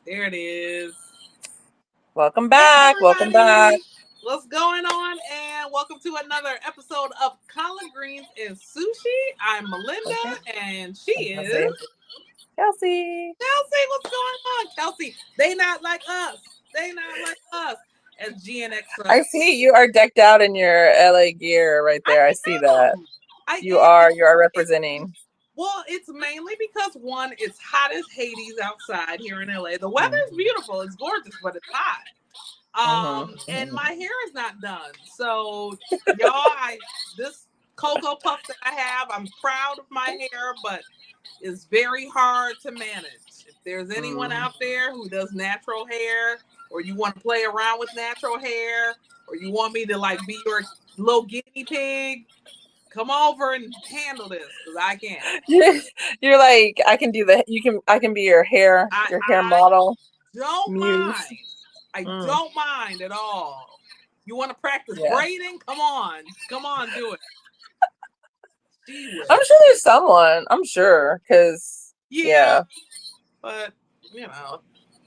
There it is. Welcome Hey, back. Welcome back. everybody. What's going on? And welcome to another episode of Collard Greens and Sushi. I'm Melinda, Okay. and she And is Kelsey. Kelsey. Kelsey. What's going on, Kelsey? They not like us. They not like us. As GNX I says. see you are decked out in your LA gear right I there. I see that. am. I You am. are. You are It- representing. well, it's mainly because one, it's hot as Hades outside here in LA. The weather is Mm-hmm. beautiful. It's gorgeous, but it's hot. And Mm-hmm. my hair is not done. So y'all, I this cocoa puff that I have, I'm proud of my hair, but it's very hard to manage. If there's anyone Mm-hmm. out there who does natural hair, or you want to play around with natural hair, or you want me to like be your little guinea pig, come over and handle this because I can't. You're like, I can do the I can be your hair I model, don't muse. mind. I Mm, don't mind at all. You want to practice yeah. braiding? Come on, do it. She I'm will. sure there's someone. I'm sure. Cause Yeah, yeah. but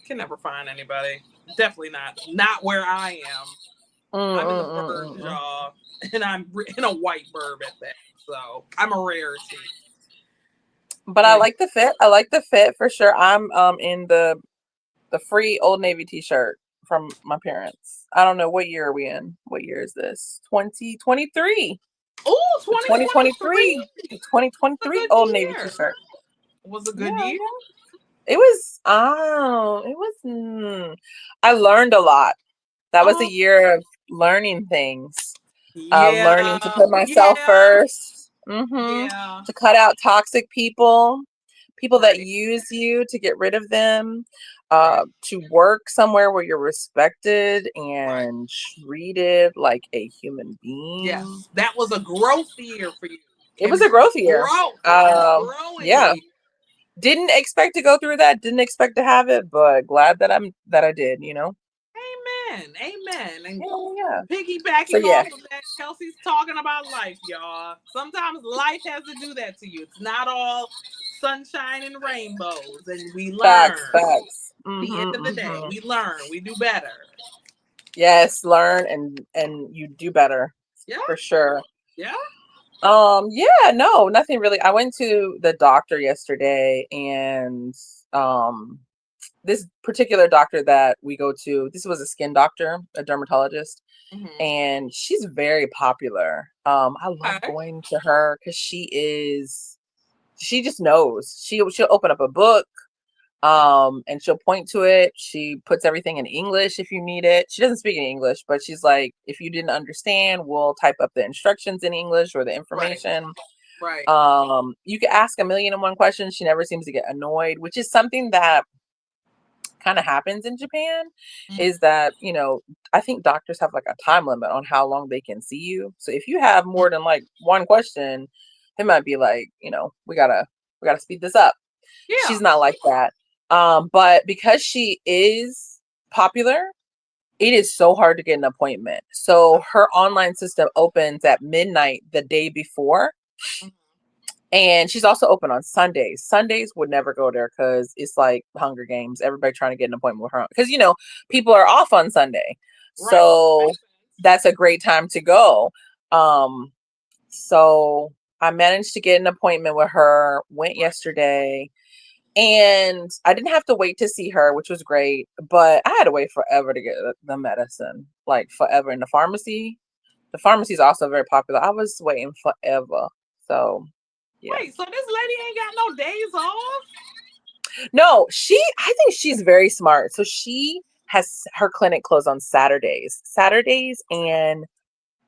can never find anybody. Definitely not where I am. Mm, I'm in the mm, mm, burbs, mm, mm. y'all, and I'm in a white burb at that. So I'm a rarity. But I But like the fit. I like the fit for sure. I'm in the free Old Navy t-shirt from my parents. I don't know what year are we in. What year is this? 2023. oh, The 2023. 2023 The was a 2023 good Old Navy year. t-shirt. Was a Yeah, good year. yeah. It was I learned a lot. That was a Oh year of learning things. Learning to yeah, put myself yeah, first. yeah. To cut out toxic people that Right, use you, to get rid of them, right, to work somewhere where you're respected right. and treated like a human being. Yes, that was a growth year for you. It was And a growth year. growth. You're growing Yeah, here. didn't expect to go through that. Didn't expect to have it, but glad that I did. Amen. Amen. And Yeah, yeah. So piggybacking yeah, off of that, Kelsey's talking about life, y'all. Sometimes life has to do that to you. It's not all sunshine and rainbows. And we facts, learn. facts. At the end of the day, we learn. We do better. Yes, learn and you do better Yeah. for sure. Yeah. Yeah, no, nothing really. I went to the doctor yesterday and um this particular doctor that we go to, this was a skin doctor, a dermatologist, Mm-hmm. and she's very popular. I love Okay. going to her because she just knows. She'll open up a book, and she'll point to it. She puts everything in English if you need it. She doesn't speak in English, but she's like, if you didn't understand, we'll type up the instructions in English or the Right. information. Right. You can ask a million and one questions. She never seems to get annoyed, which is something that kind of happens in Japan. Mm. Is that, I think doctors have like a time limit on how long they can see you. So if you have more than like one question, they might be like, we gotta speed this up. Yeah. She's not like that. But because she is popular, it is so hard to get an appointment. So her online system opens at midnight the day before. Mhm. And she's also open on Sundays. Sundays would never go there because it's like Hunger Games. Everybody trying to get an appointment with her. Because, people are off on Sunday. Right. So Makes sense. that's a great time to go. Um, so I managed to get an appointment with her, went Right. yesterday. And I didn't have to wait to see her, which was great, but I had to wait forever to get the medicine, like forever in the pharmacy. The pharmacy is also very popular. I was waiting forever. So, yeah. Wait, so this lady ain't got no days off? No, I think she's very smart. So she has her clinic closed on Saturdays and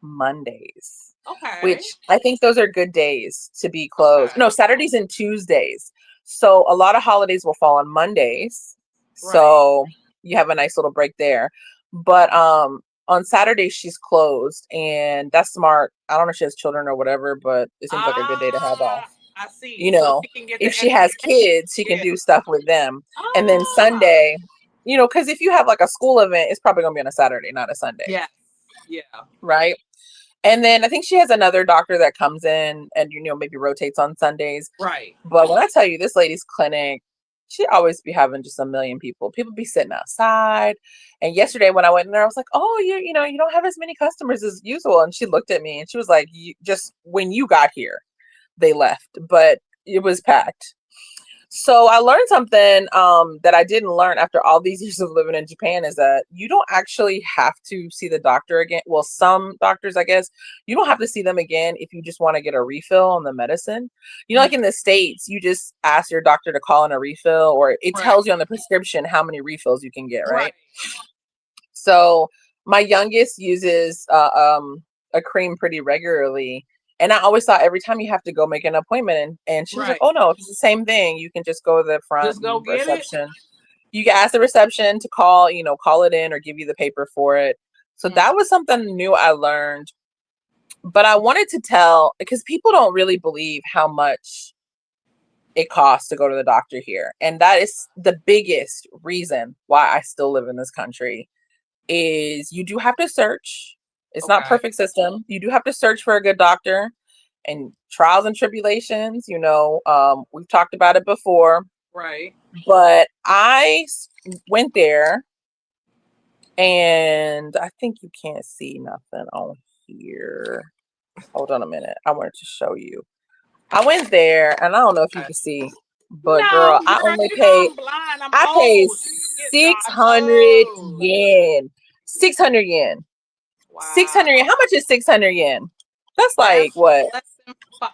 Mondays, Okay. which I think those are good days to be closed. Okay. No, Saturdays and Tuesdays. So a lot of holidays will fall on Mondays. Right. So you have a nice little break there. But on Saturdays she's closed, and that's smart. I don't know if she has children or whatever, but it seems like a good day to have off. I see. You So know, she can get the if she extra. has kids, she can Yeah. do stuff with them. And then Ah. Sunday, because if you have like a school event, it's probably gonna be on a Saturday, not a Sunday, Yes. Yeah. right? And then I think she has another doctor that comes in and maybe rotates on Sundays. Right. But when I tell you this lady's clinic, she always be having just a million people. People be sitting outside. And yesterday when I went in there, I was like, oh, you don't have as many customers as usual. And she looked at me and she was like, just when you got here, they left, but it was packed. So I learned something that I didn't learn after all these years of living in Japan is that you don't actually have to see the doctor again. Well, some doctors, I guess, you don't have to see them again if you just want to get a refill on the medicine. Like in the States, you just ask your doctor to call in a refill, or it tells you on the prescription how many refills you can get, right? So my youngest uses a cream pretty regularly. And I always thought every time you have to go make an appointment, and she was like, "Oh no, it's the same thing. You can just go to the front reception. You can ask the reception to call it in or give you the paper for it." So that was something new I learned. But I wanted to tell, because people don't really believe how much it costs to go to the doctor here, and that is the biggest reason why I still live in this country. Is you do have to search. It's not perfect system. You do have to search for a good doctor, and trials and tribulations, we've talked about it before. Right. But I went there, and I think you can't see nothing on here. Hold on a minute. I wanted to show you. I went there, and I don't know if you can see, but girl, I only paid. I paid 600 yen. 600 yen. Wow. 600 yen. How much is 600 yen? That's like what? Less than $5.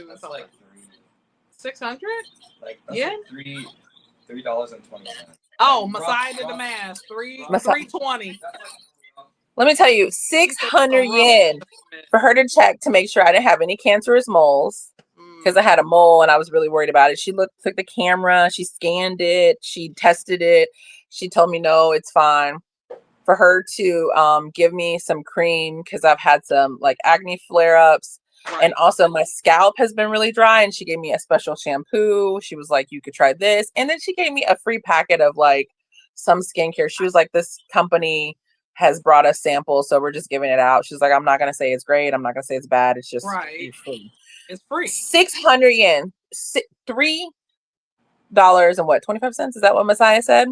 That's like 600. Yeah. $3.20. Oh, Messiah did the math. 320. Let me tell you, 600 yen for her to check to make sure I didn't have any cancerous moles, because I had a mole and I was really worried about it. She took the camera, she scanned it, she tested it. She told me, no, it's fine. For her to give me some cream, because I've had some like acne flare-ups. And also my scalp has been really dry, and she gave me a special shampoo. She was like, you could try this. And then she gave me a free packet of like some skincare. She was like, this company has brought us samples, so we're just giving it out. She's like, I'm not going to say it's great. I'm not going to say it's bad. It's just free. It's free. 600 yen. $3 and what? 25 cents? Is that what Messiah said?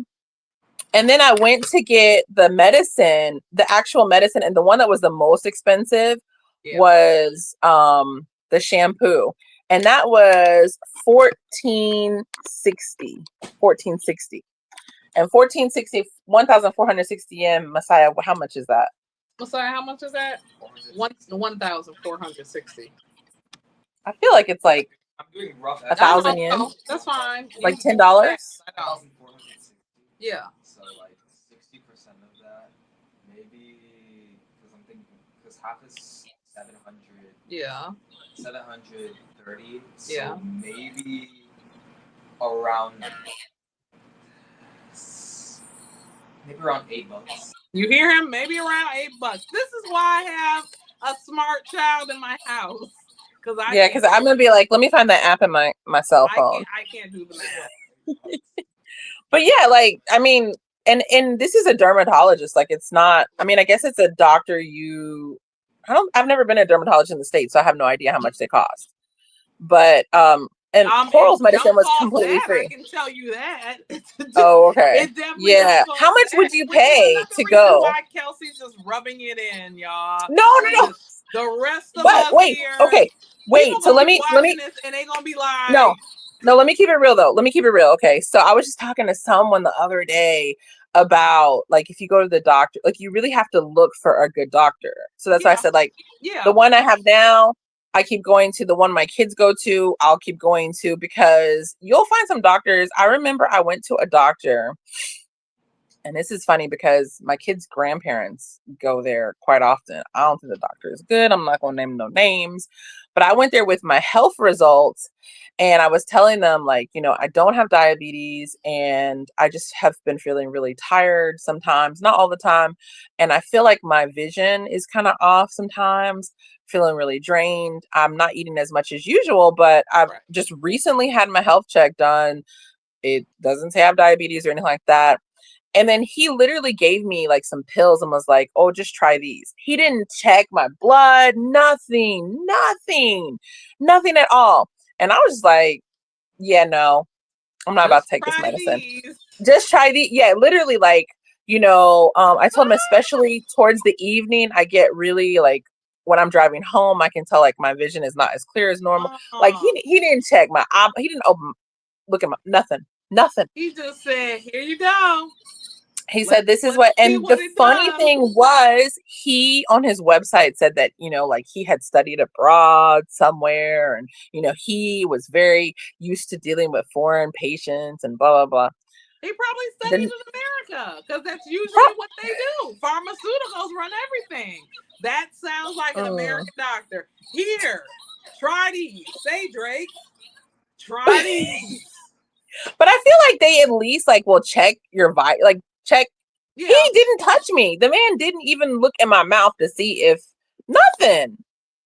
And then I went to get the medicine, the actual medicine, and the one that was the most expensive was the shampoo. And that was $14.60. And 1,460 yen, Messiah, how much is that? Messiah, how much is that? 1,460. I feel like it's like I'm doing rough 1,000 yen. That's fine. Like $10? Yeah. So like 60% of that, maybe, because I'm thinking, because half is 700. Yeah. 730. So yeah. Maybe around $8. You hear him? Maybe around $8. This is why I have a smart child in my house. Because I'm gonna be like, let me find that app in my cell phone. I can't do the math. But yeah, like, I mean, and this is a dermatologist. Like, it's not. I mean, I guess it's a doctor. I've never been a dermatologist in the States, so I have no idea how much they cost. But and Coral's medicine was completely free. I can tell you that. Oh, okay. It definitely yeah. How much would you pay to go? Why Kelsey's just rubbing it in, y'all. No. The rest of us here. Okay. Wait. So let me. This and they gonna be like. No. Let me keep it real though. Okay. So I was just talking to someone the other day about, like, if you go to the doctor, like, you really have to look for a good doctor. So that's why I said, like, the one I have now, I keep going to. The one my kids go to, I'll keep going to, because you'll find some doctors. I remember I went to a doctor, and this is funny because my kids' grandparents go there quite often. I don't think the doctor is good. I'm not going to name no names, but I went there with my health results, and I was telling them, like, I don't have diabetes, and I just have been feeling really tired sometimes, not all the time. And I feel like my vision is kind of off sometimes, feeling really drained. I'm not eating as much as usual, but I've just recently had my health check done. It doesn't say I have diabetes or anything like that. And then he literally gave me like some pills and was like, oh, just try these. He didn't check my blood, nothing at all. And I was just like, yeah, no, I'm not about to take this try medicine. these. Just try the, yeah, literally, like, I told him, especially towards the evening, I get really, like, when I'm driving home, I can tell, like, my vision is not as clear as normal. Like, he didn't check my eye, he didn't look at my, nothing. He just said, here you go. He said, this is what, and the funny thing was, he on his website said that, like, he had studied abroad somewhere, and, he was very used to dealing with foreign patients and blah, blah, blah. He probably studied in America, because that's usually what they do. Pharmaceuticals run everything. That sounds like an American doctor. Here, try these. Say, Drake, try these. But I feel like they at least, like, will check your check. Yeah. He didn't touch me. The man didn't even look in my mouth to see if nothing.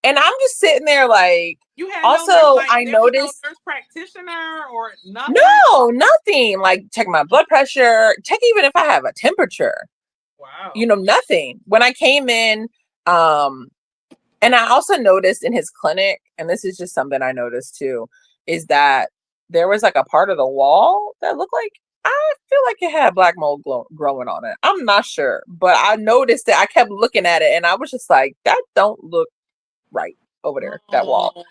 And I'm just sitting there like, you had also, I noticed no nurse practitioner or nothing. No, nothing. Like, check my blood pressure, check even if I have a temperature. Wow. Nothing. When I came in, and I also noticed in his clinic, and this is just something I noticed too, is that there was like a part of the wall that looked like, I feel like it had black mold growing on it. I'm not sure, but I noticed it. I kept looking at it and I was just like, that don't look right over there, that wall.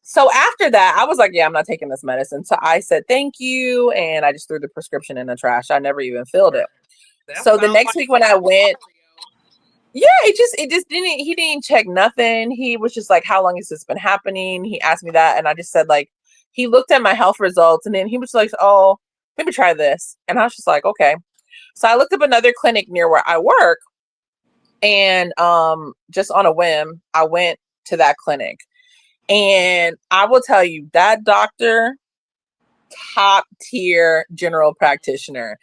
So after that, I was like, yeah, I'm not taking this medicine. So I said, thank you. And I just threw the prescription in the trash. I never even filled it. So the next week when I went, yeah, it just didn't, he didn't check nothing. He was just like, how long has this been happening? He asked me that. And I just said, like, he looked at my health results and then he was like, oh, maybe try this. And I was just like, okay. So I looked up another clinic near where I work, and just on a whim, I went to that clinic. And I will tell you, that doctor, top tier general practitioner.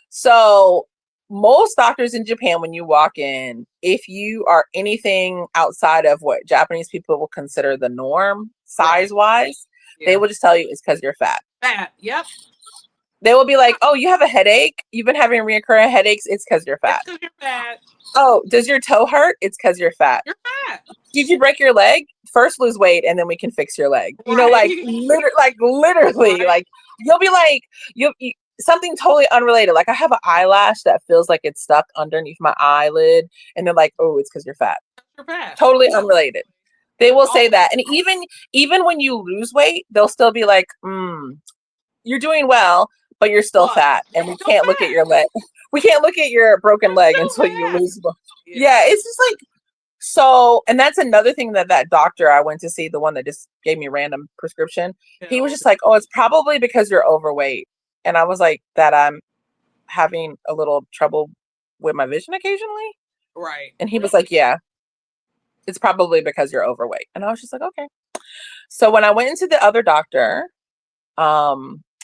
So most doctors in Japan, when you walk in, if you are anything outside of what Japanese people will consider the norm, size-wise, they will just tell you it's because you're fat. Fat, yep. They will be like, oh, you have a headache? You've been having recurrent headaches? It's because you're fat. It's because you're fat. Oh, does your toe hurt? It's because you're fat. You're fat. Did you break your leg? First lose weight and then we can fix your leg. Right. Literally, right. Like you'll be like, you something totally unrelated. Like I have an eyelash that feels like it's stuck underneath my eyelid, and they're like, oh, it's because you're fat. You're fat. Totally unrelated. They will say that. And even when you lose weight, they'll still be like, you're doing well, but you're still fat. And we can't look at your leg. We can't look at your broken leg until you lose weight. Yeah, it's just like, so, and that's another thing that doctor I went to see, the one that just gave me a random prescription, he was just like, oh, it's probably because you're overweight. And I was like, that I'm having a little trouble with my vision occasionally. Right. And he was like, yeah, it's probably because you're overweight. And I was just like, okay. So when I went into the other doctor,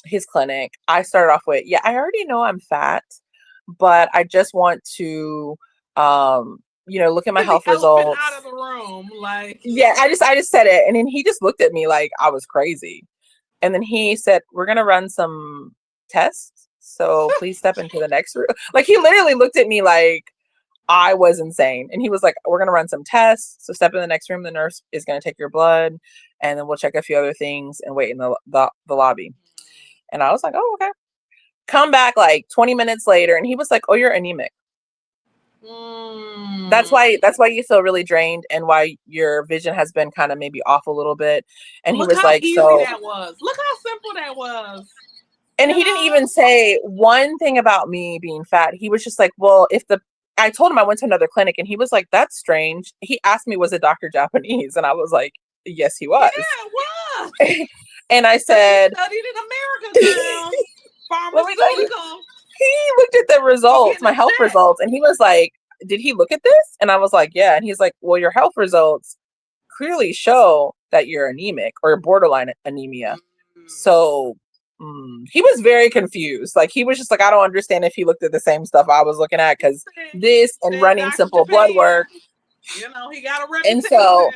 his clinic, I started off with, yeah, I already know I'm fat, but I just want to, look at my health results. Out of the room, like, yeah, I just said it, and then he just looked at me like I was crazy, and then he said, "We're gonna run some tests, so please step into the next room." Like he literally looked at me like I was insane, and he was like, "We're gonna run some tests, so step in the next room. The nurse is gonna take your blood, and then we'll check a few other things and wait in the lobby." And I was like, "Oh, okay." Come back like 20 minutes later, and he was like, "Oh, you're anemic." That's why you feel really drained and why your vision has been kind of maybe off a little bit. And look he was how like, easy that was. Look how simple that was. And he didn't even say one thing about me being fat. He was just like, well, I told him I went to another clinic, and he was like, that's strange. He asked me, was it Dr. Japanese? And I was like, yes, he was. Yeah, it was. And I said, he studied in America, girl. Pharmaceutical. He looked at the results, my health results, and he was like, did he look at this? And I was like, yeah. And he's like, well, your health results clearly show that you're anemic or borderline anemia. So he was very confused. Like he was just like, I don't understand if he looked at the same stuff I was looking at, because this and running simple blood work. He got a reputation. And so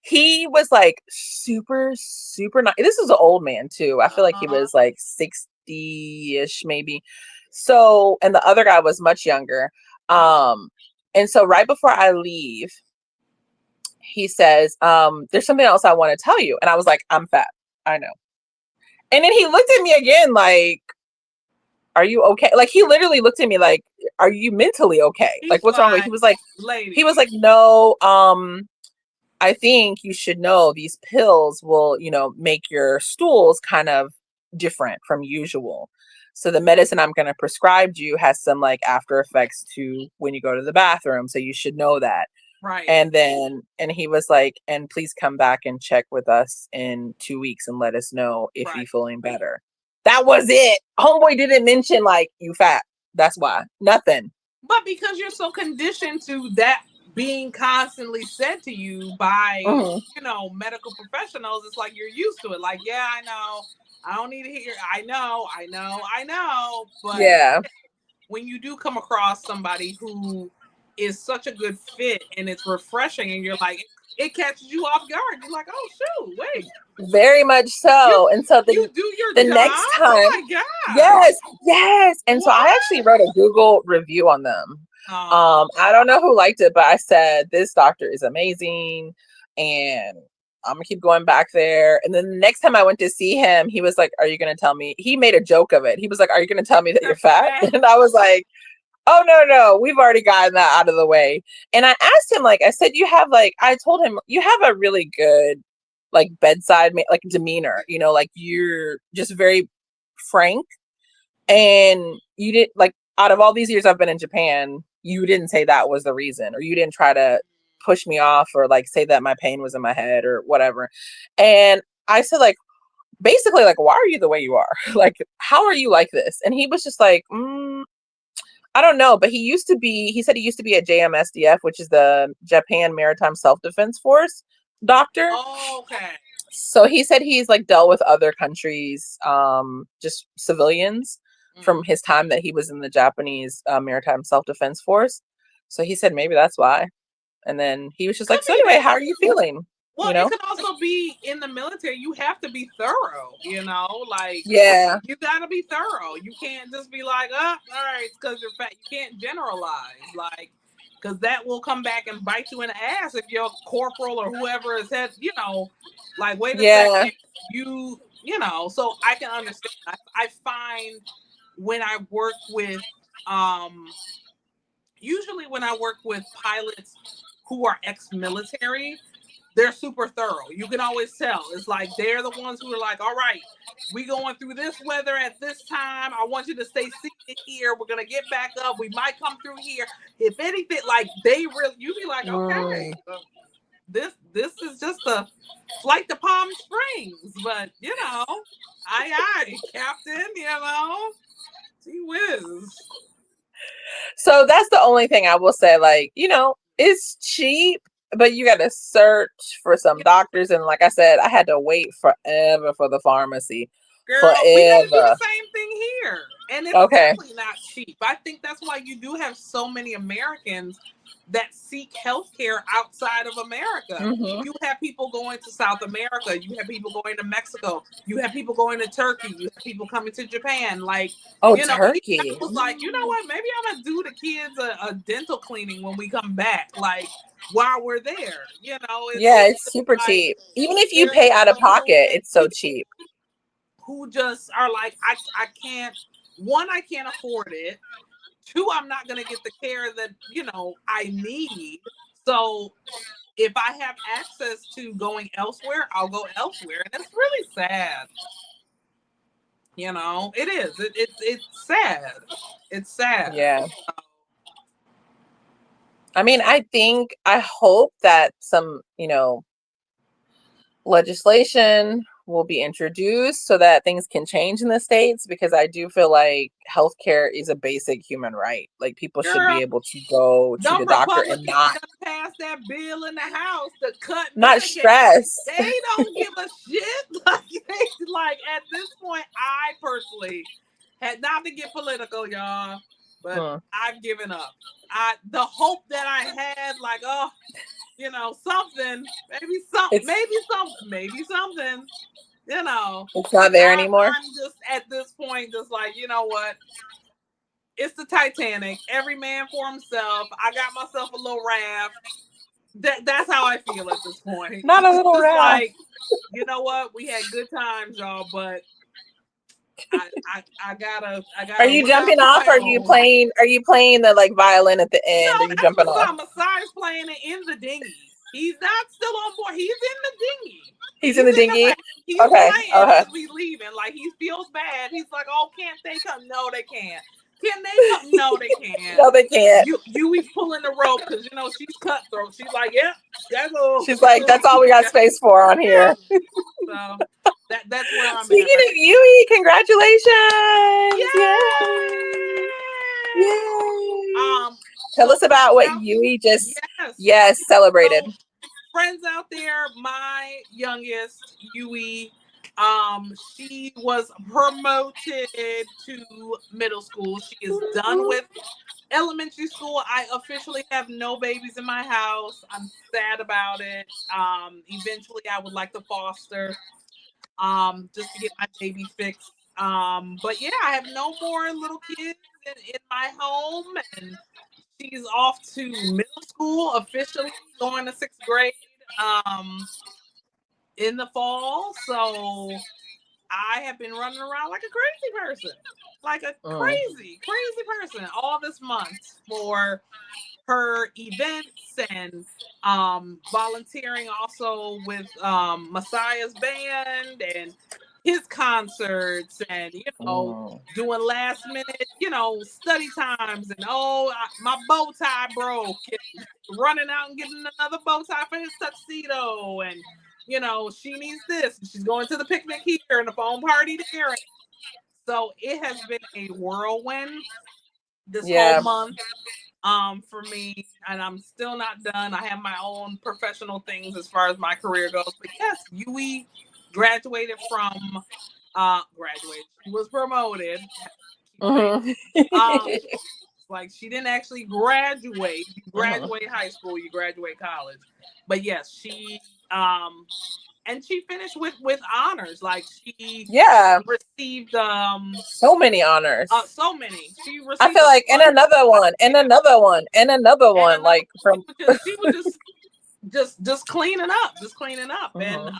he was like super, super nice. This is an old man too. I feel like he was like 60-ish maybe. So, and the other guy was much younger. And so right before I leave, he says, there's something else I want to tell you. And I was like, I'm fat. I know. And then he looked at me again like, are you okay? Like, he literally looked at me like, are you mentally okay? He's Like, what's wrong with you? lady. He was like, no, I think you should know these pills will, make your stools kind of different from usual. So the medicine I'm going to prescribe you has some like after effects to when you go to the bathroom. So you should know that. Right. And he was like, and please come back and check with us in 2 weeks and let us know if you're feeling better. That was it. Homeboy didn't mention like you fat. That's why. Nothing. But because you're so conditioned to that being constantly said to you by, medical professionals, it's like you're used to it. Like, yeah, I know. I don't need to hear. I know. But yeah, when you do come across somebody who is such a good fit and it's refreshing and you're like, it catches you off guard. You're like, oh, shoot, wait. very much so. And so you do your the job? next time, oh my God. yes. And so I actually wrote a Google review on them. I don't know who liked it, but I said this doctor is amazing, and I'm gonna keep going back there. And then the next time I went to see him, he was like, "Are you gonna tell me?" He made a joke of it. He was like, "Are you gonna tell me that you're fat?" And I was like, "Oh no, we've already gotten that out of the way." And I asked him, like, I said, I told him you have a really good like bedside like demeanor, like you're just very frank, and you didn't like out of all these years I've been in Japan, you didn't say that was the reason, or you didn't try to push me off or like say that my pain was in my head or whatever. And I said, like, basically, like, why are you the way you are? Like, how are you like this? And he was just like, I don't know, but he said he used to be a JMSDF, which is the Japan Maritime Self-Defense Force doctor. Oh, okay. So he said he's like dealt with other countries, just civilians from his time that he was in the Japanese Maritime Self-Defense Force. So he said maybe that's why. And then he was just like, so anyway, how are you feeling? Well, it could also be in the military. You have to be thorough, like, yeah, you got to be thorough. You can't just be like, oh, all right, it's because you're fat. You can't generalize, like, because that will come back and bite you in the ass if your corporal or whoever is head, like, wait a second, so I can understand. I find when I work with, usually when I work with pilots who are ex-military, they're super thorough. You can always tell. It's like they're the ones who are like, all right, we going through this weather at this time. I want you to stay seated here. We're gonna get back up. We might come through here. If anything, like you be like, okay, this is just a flight to Palm Springs, but aye, Captain, gee whiz. So that's the only thing I will say. Like, it's cheap, but you got to search for some doctors. And like I said, I had to wait forever for the pharmacy. Girl, forever. We got to do the same thing here. And it's definitely not cheap. I think that's why you do have so many Americans that seek healthcare outside of America. Mm-hmm. You have people going to South America. You have people going to Mexico. You have people going to Turkey. You have people coming to Japan. Like, Turkey. I was like, you know what? Maybe I'm going to do the kids a dental cleaning when we come back. Like, while we're there, it's super cheap. Even if you pay out of pocket, it's so cheap. Who just are like, I can't afford it. 2, I'm not going to get the care that, I need. So if I have access to going elsewhere, I'll go elsewhere. And it's really sad. It is. It's sad. It's sad. Yeah. I mean, I hope that some, legislation will be introduced so that things can change in the States, because I do feel like healthcare is a basic human right. Like, people should be able to go to the doctor and not pass that bill in the House to cut not Medicaid. stress. They don't give a shit. Like at this point, I personally had not to get political, y'all, but I've given up. The hope that I had, like, something, maybe something, It's not there anymore. I'm just at this point, just like, you know what? It's the Titanic. Every man for himself. I got myself a little raft. That's how I feel at this point. Not a little raft. Like, you know what? We had good times, y'all, but I gotta Are you look out jumping for off? my Or own. are you playing the like violin at the No, end? Are you that's jumping what's off? up. Messiah's playing it in the dinghy. He's not still on board. He's in the dinghy. He's He's in the in the dinghy. back. He's Okay. playing Okay. as we leaving. Like he feels bad. He's like, "Oh, can't they come? No, they can't. Can they come? No, they can't." No, they can't. Yui's pulling the rope because you know she's cutthroat. She's like, "Yep, that's all." She's like, that's all we got space for on here. So that's where I'm Speaking at right of Yui, congratulations! now. Yay! Yay! Tell So us about what now, Yui just yes. celebrated. So, friends out there, my youngest Yui, she was promoted to middle school. She is done with elementary school. I officially have no babies in my house. I'm sad about it. Eventually I would like to foster, just to get my baby fixed. But yeah, I have no more little kids in my home, and she's off to middle school officially, going to 6th grade in the fall. So I have been running around like a crazy person, like a crazy person all this month for her events and volunteering also with Messiah's band and his concerts, and doing last minute study times, and my bow tie broke, and running out and getting another bow tie for his tuxedo, and she needs this, and she's going to the picnic here and the phone party there. So it has been a whirlwind this whole month for me, and I'm still not done. I have my own professional things as far as my career goes. But yes, Yui graduated from graduated. She was promoted. Like she didn't actually graduate. You graduate high school, you graduate college. But yes, she and she finished with honors. Like she received so many honors. So many. She received, I feel like and another one, and another one, and another one. Like from she was just cleaning up, and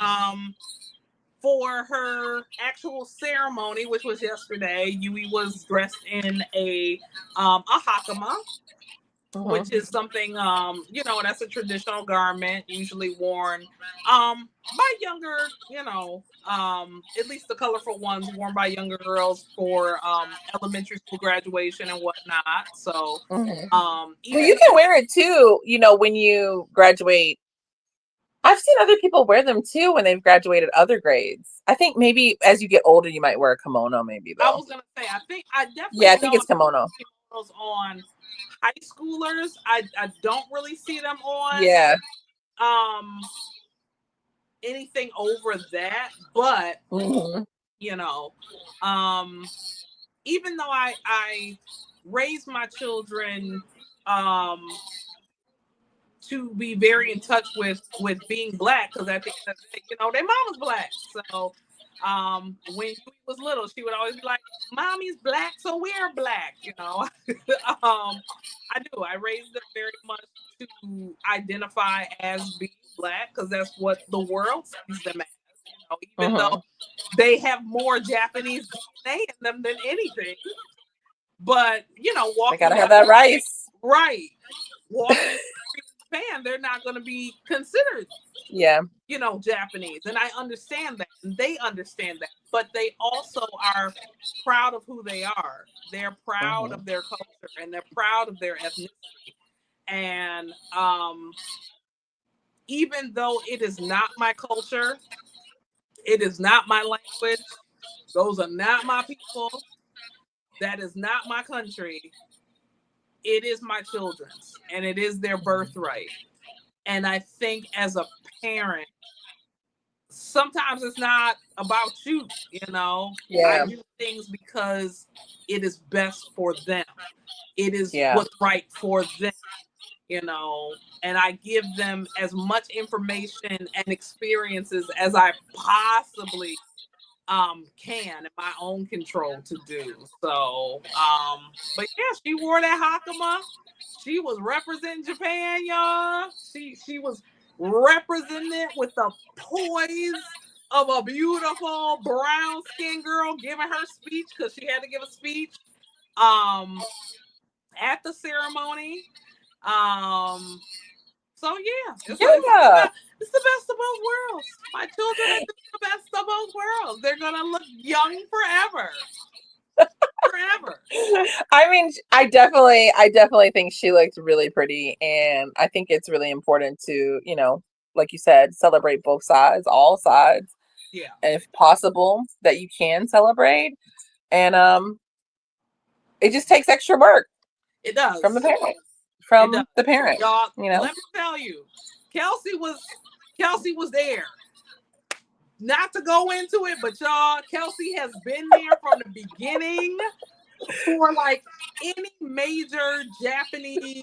for her actual ceremony, which was yesterday, Yui was dressed in a hakama, which is something that's a traditional garment usually worn by younger, at least the colorful ones worn by younger girls for elementary school graduation and whatnot. So well, you can wear it too, when you graduate. I've seen other people wear them too when they've graduated other grades. I think maybe as you get older, you might wear a kimono. Maybe though. I was gonna say, I definitely I think it's kimono. Kimonos on high schoolers. I don't really see them on anything over that, but even though I raised my children to be very in touch with being Black, because I think that their mama's Black. So when she was little, she would always be like, "Mommy's Black, so we're Black." I do. I raised them very much to identify as being Black, because that's what the world sees them as. Even though they have more Japanese DNA in them than anything. But walking, they gotta have that rice, right? Walking in Japan, they're not going to be considered, Japanese, and I understand that, and they understand that. But they also are proud of who they are. They're proud of their culture, and they're proud of their ethnicity. And even though it is not my culture, it is not my language, those are not my people, that is not my country, it is my children's, and it is their birthright. And I think as a parent, sometimes it's not about you, I do things because it is best for them. It is what's right for them, and I give them as much information and experiences as I possibly can in my own control to do. So but yeah, she wore that hakama. She was representing Japan, y'all. She was representing it with the poise of a beautiful brown skinned girl giving her speech because she had to give a speech at the ceremony. So yeah, Yeah. it's the best of both worlds. My children are doing the best of both worlds. They're gonna look young forever. Forever. I mean, I definitely think she looked really pretty, and I think it's really important to, like you said, celebrate both sides, all sides, Yeah. if possible, that you can celebrate. And it just takes extra work It does. from the parent, It does. Y'all, you know. let me tell you, Kelsey was there. Not to go into it, but y'all, Kelsey has been there from the beginning for like any major Japanese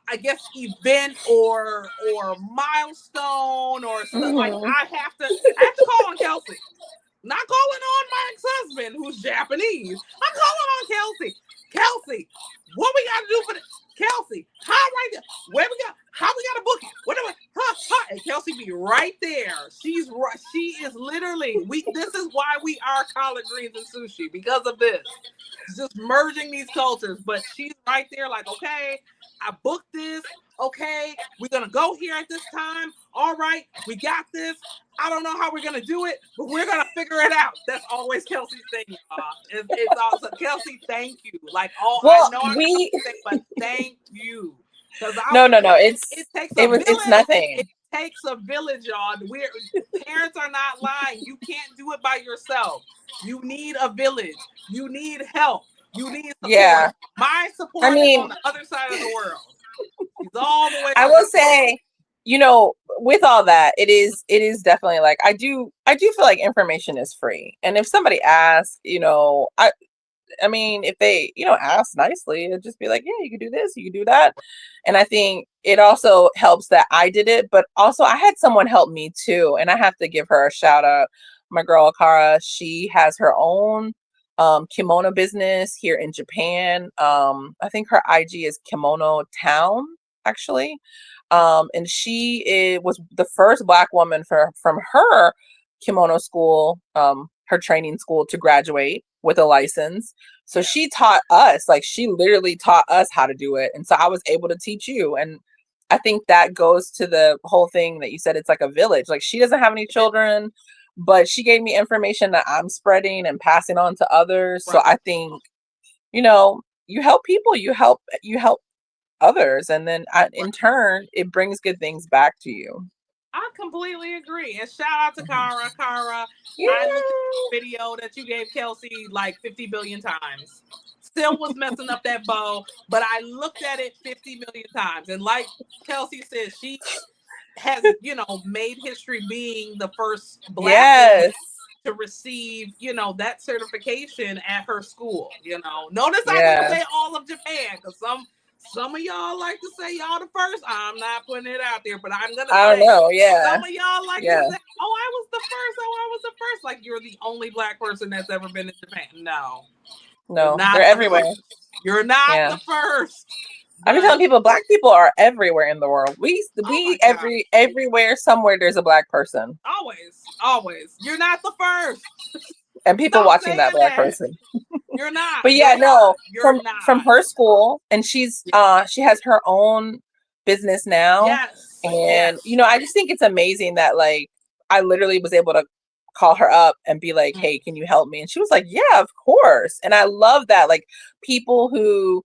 I guess event or milestone or stuff. Like Mhm. I have to call on Kelsey. Not calling on my ex-husband who's Japanese. I'm calling on Kelsey. Kelsey, what we gotta do for the Kelsey? How right there? Where we got? How we gotta book it? What do we? And Kelsey be right there. She's right. She is literally. This is why we are collard greens and sushi because of this. Just merging these cultures, but she's right there. Like, okay, I booked this. Okay, we're gonna go here at this time. All right, we got this. I don't know how we're gonna do it, but we're gonna figure it out. That's always Kelsey's thing, y'all. It's also Kelsey. Thank you. Like, I Well, know I we got to say, but thank you because no, no, no. it takes a It's village. nothing. It takes a village, y'all. Parents are not lying. You can't do it by yourself. You need a village. You need help. You need support. Yeah. My support I is mean, on the other side of the world. He's all the way. I will say, with all that, it is definitely like I do feel like information is free. And if somebody asks, I mean, if they, ask nicely, it'd just be like, yeah, you could do this, you could do that. And I think it also helps that I did it, but also I had someone help me too. And I have to give her a shout out. My girl, Kara, she has her own kimono business here in Japan. I think her IG is Kimono Town, actually. And was the first Black woman from her kimono school, her training school, to graduate with a license. So she taught us, like she literally taught us how to do it. And so I was able to teach you. And I think that goes to the whole thing that you said, it's like a village. Like she doesn't have any children, but she gave me information that I'm spreading and passing on to others. Right. So I think, you help people, you help others. And then in turn, it brings good things back to you. I completely agree. And shout out to Kara. Kara, Yeah. I looked at the video that you gave Kelsey like 50 billion times. Still was messing up that bow, but I looked at it 50 million times. And like Kelsey said, she has, made history being the first Black woman to receive, that certification at her school. Notice I didn't say all of Japan because some of y'all like to say y'all the first. I'm not putting it out there, but I'm gonna say I don't know. Yeah. some of y'all like to say, "Oh, I was the first. Oh, I was the first." Like you're the only Black person that's ever been in Japan. No, they're everywhere. You're not the first. I've been telling people, Black people are everywhere in the world. Everywhere, somewhere there's a Black person. Always. You're not the first. And people watching that Black person. You're not. But yeah, from her not. school, and she has her own business now. Yes. And I just think it's amazing that like I literally was able to call her up and be like, hey, can you help me? And she was like, yeah, of course. And I love that, like people who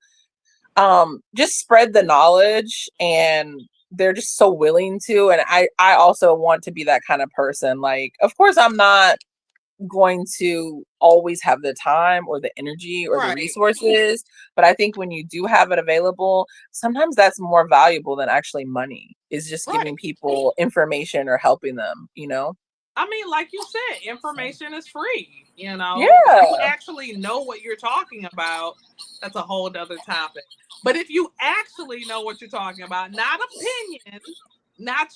just spread the knowledge, and they're just so willing to. And I also want to be that kind of person. Like, of course, I'm not going to always have the time or the energy or the resources, but I think when you do have it available, sometimes that's more valuable than actually money, is just giving people information or helping them. I mean, like you said, information is free. Yeah. If you actually know what you're talking about, that's a whole other topic. But if you actually know what you're talking about, not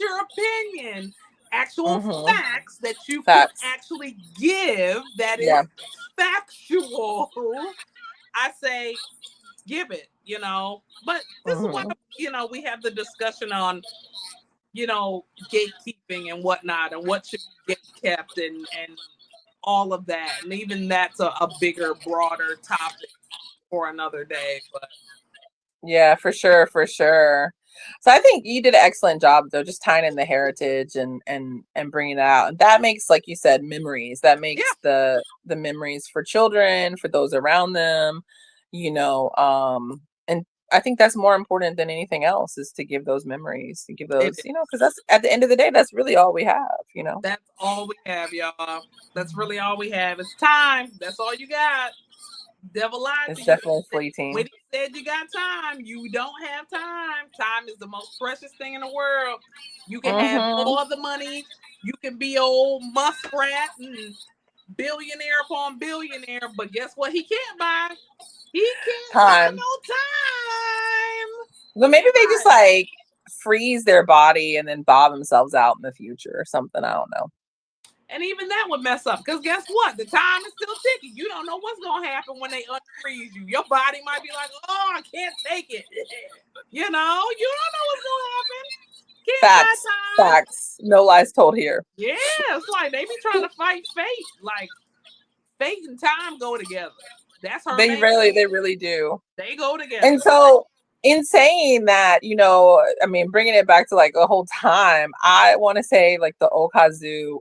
your opinion, actual facts that you can actually give that is factual, I say give it, But this is why, we have the discussion on gatekeeping and whatnot, and what should be kept, and all of that. And even that's a bigger, broader topic for another day. But Yeah, for sure, for sure. So I think you did an excellent job though, just tying in the heritage and bringing it out. And that makes, like you said, memories. That makes the memories for children, for those around them, you know. And I think that's more important than anything else, is to give those memories, to give those, because that's, at the end of the day, that's really all we have. that's all we have, y'all. That's really all we have. It's time. That's all you got. Devil lied to It's you definitely fleeting. when he said you got time. You don't have time. Time is the most precious thing in the world. You can have all the money. You can be old muskrat and billionaire upon billionaire, but guess what? He can't buy. He can't buy Time. no time. Well, maybe they just like freeze their body and then thaw themselves out in the future or something. I don't know. And even that would mess up, because guess what? The time is still ticking. You don't know what's going to happen when they unfreeze you. Your body might be like, oh, I can't take it. You don't know what's going to happen. Can't buy time. Facts. No lies told here. Yeah, it's like they be trying to fight fate. Like, fate and time go together. That's her. They really do. They go together. And so, in saying that, I mean, bringing it back to like the whole time, I want to say like the okazu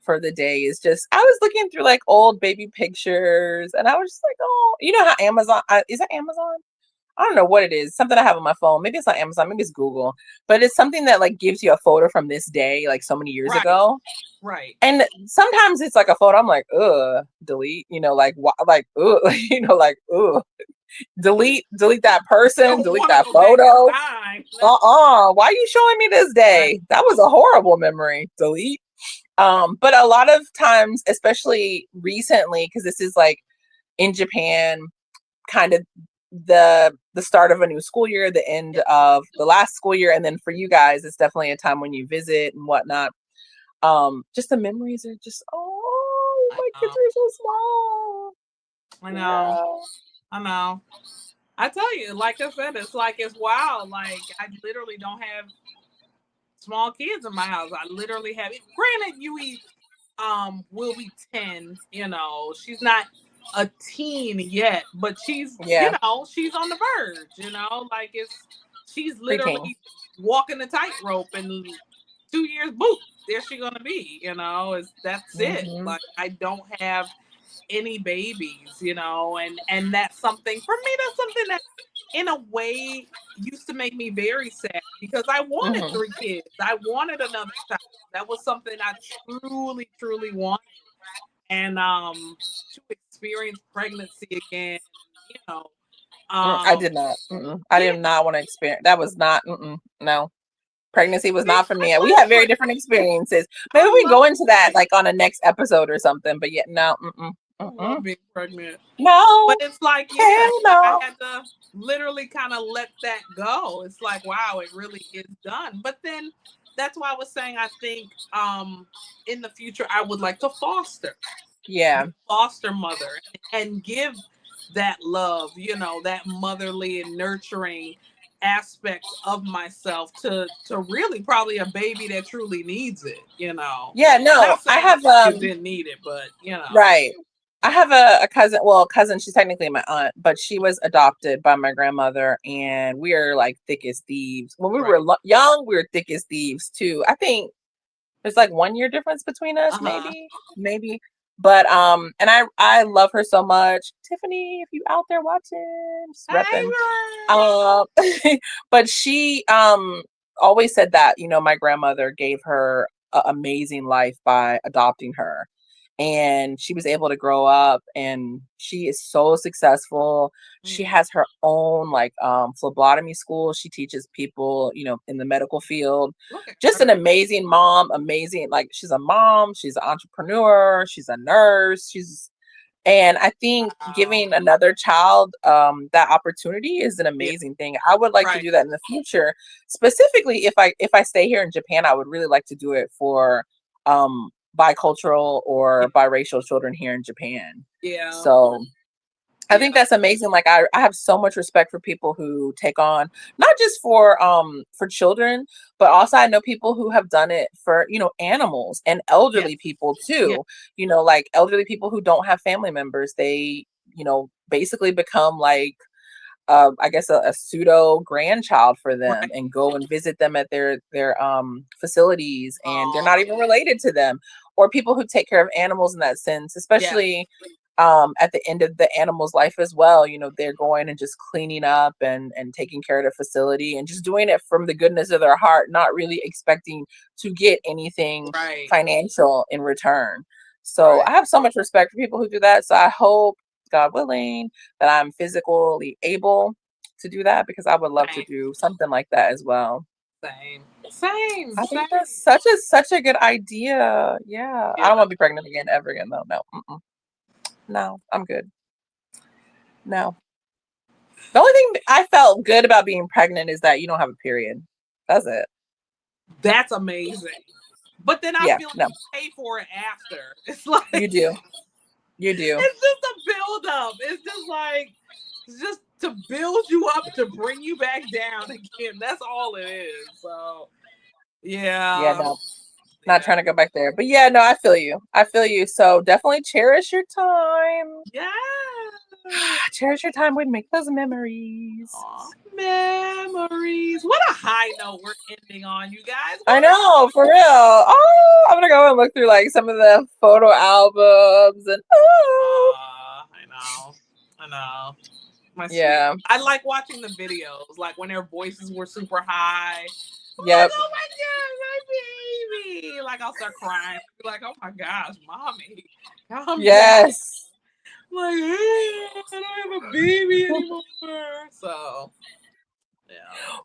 for the day is just, I was looking through like old baby pictures, and I was just like, oh, you know how Amazon, is it Amazon? I don't know what it is. Something I have on my phone. Maybe it's not Amazon. Maybe it's Google. But it's something that like gives you a photo from this day, like so many years ago. Right. And sometimes it's like a photo. I'm like, delete. Like like, delete that person. Delete that photo. Why are you showing me this day? That was a horrible memory. Delete. But a lot of times, especially recently, because this is like in Japan, kind of the start of a new school year, the end of the last school year, and then for you guys it's definitely a time when you visit and whatnot. Just the memories are just, my kids are so small. I know. I tell you, like I said, it's wild. Like, I literally don't have small kids in my house. I literally have it. Granted, Yui will be 10. She's not a teen yet, but she's she's on the verge. Like, she's literally walking the tightrope, and 2 years, boop, there she's gonna be. That's it. Like, I don't have any babies, and that's something for me. That's something that, in a way, used to make me very sad, because I wanted 3 kids. I wanted another child. That was something I truly, truly wanted. And to experience pregnancy again, I did not. I did not want to experience. That was not. No, pregnancy was not for me. We have very different experiences. Maybe we go into that like on a next episode or something. But yet, no. I love being pregnant. No, but it's like, no. I had to literally kind of let that go. It's like, wow, it really is done. But then that's why I was saying, I think in the future I would like to foster. Yeah. Foster mother, and give that love, that motherly and nurturing aspects of myself to really probably a baby that truly needs it. Yeah, no, I have didn't need it, but right. I have a cousin. Well, cousin. She's technically my aunt, but she was adopted by my grandmother, and we are like thick as thieves. When we were young, we were thick as thieves too. I think there's like 1 year difference between us, maybe. But and I love her so much. Tiffany, if you out there watching, just repping. But she always said that, my grandmother gave her an amazing life by adopting her. And she was able to grow up, and she is so successful. She has her own like phlebotomy school. She teaches people, in the medical field. Just an amazing mom, amazing. Like, she's a mom, she's an entrepreneur, she's a nurse, and I think giving another child that opportunity is an amazing thing. I would like to do that in the future. Specifically, if I stay here in Japan, I would really like to do it for bicultural or biracial children here in Japan. Yeah. So I think that's amazing. Like I have so much respect for people who take on not just for children, but also I know people who have done it for, animals and elderly people Yeah. too. Like elderly people who don't have family members, they, basically become like I guess a pseudo grandchild for them Right. and go and visit them at their facilities, and they're not Aw. even related to them. Or people who take care of animals in that sense, Yeah. especially at the end of the animal's life as well. They're going and just cleaning up and taking care of the facility and just doing it from the goodness of their heart, not really expecting to get anything Right. financial in return. So Right. I have so much respect for people who do that. So I hope, God willing, that I'm physically able to do that, because I would love to Same. do something like that as well. Same. Same. I Same. think that's such a good idea. Yeah. I Yeah. don't want to be pregnant again ever again though. No. Mm-mm. No, I'm good. No. The only thing I felt good about being pregnant is that you don't have a period. That's it. That's amazing. But then I Yeah, feel like no. you pay for it after. It's like You do. You do. it's just a build up. It's just to build you up to bring you back down again. That's all it is. So Yeah, yeah. no. Not Yeah. trying to go back there. But yeah, no, I feel you. I feel you. So definitely cherish your time. Yeah. Cherish your time. We'd make those memories. Aw, memories. What a high note we're ending on, you guys. I What know, for real. Oh, I'm gonna go and look through like some of the photo albums and I know. I know. My sweet. yeah. I like watching the videos, like when their voices were super high. I'm like, Yep. oh my god, my baby! Like I'll start crying. Like, oh my gosh, mommy, calm down. Yes. Like, hey, I don't have a baby anymore. So, yeah.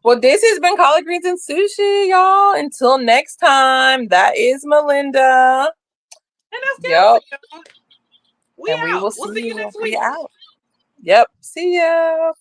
Well, this has been Collard Greens and Sushi, y'all. Until next time, that is Melinda. And that's Yep. Kelsey. We And we out. will We'll see see you you. next We week. out. Yep. See ya.